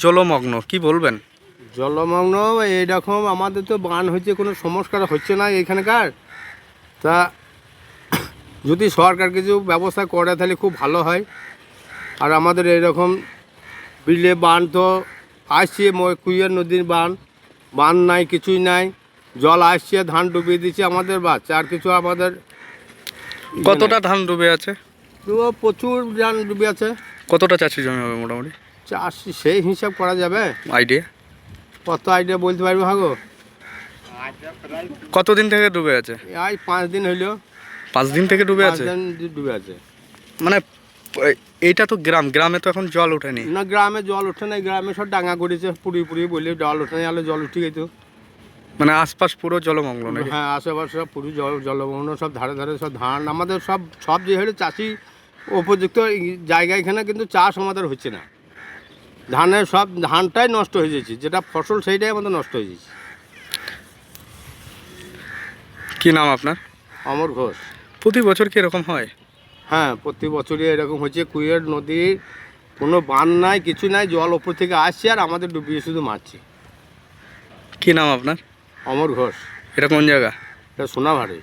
জলমগ্ন কি বলবেন? জলমগ্ন এইরকম আমাদের তো বান হচ্ছে, কোনো সংস্কার হচ্ছে না এইখানকার। তা যদি সরকার কিছু ব্যবস্থা করে তাহলে খুব ভালো হয়। আর আমাদের এইরকম বিলে বান তো আসছে, কুইয়ার নদীর বান নাই, কিছুই নাই। জল আসছে, ধান ডুবিয়ে দিচ্ছে আমাদের, বাচ্চা আর কিছু আমাদের। কতটা ধান ডুবে আছে? তো প্রচুর ধান ডুবে আছে। কতটা চাষি জমি হবে মোটামুটি চাষ সেই হিসাব করা যাবে? আইডিয়া? কত আইডিয়া বলতে পারবো হাগো। কতদিন থেকে ডুবে আছে? এই 5 দিন হইল। 5 দিন থেকে ডুবে 5 আছে? দিন ডুবে আছে। মানে এইটা তো গ্রামে তো এখন জল ওঠেনি। না, গ্রামে জল ওঠে নাই, গ্রামে সব ডাঙা করেছে, পুরি বলে জল ওঠে নাই, আলো জল উঠে গেতো। মানে আশপাশ পুরো জলমগ্ন নাকি? হ্যাঁ, আশেপাশে সব পুরো জলমগ্ন, সব ধারে ধারে সব ধান। আমাদের সব যে হলে চাষি উপযুক্ত জায়গা, এখানে কিন্তু চাষ আমাদের হচ্ছে না। ধানটাই নষ্ট হয়ে যাচ্ছে, যেটা ফসল সেইটাই আমাদের নষ্ট হয়ে যাচ্ছে। কি নাম আপনার? অমর ঘোষ। প্রতি বছর কি এরকম হয়? হ্যাঁ, প্রতি বছরই এরকম হচ্ছে। কুইয়ের নদীর কোনো বান নাই, কিছু নাই, জল ওপর থেকে আসছে আর আমাদের ডুবিয়ে শুধু মারছে। কি নাম আপনার? অমর ঘোষ। এটা কোন জায়গা? এটা সোনাভাড়ি।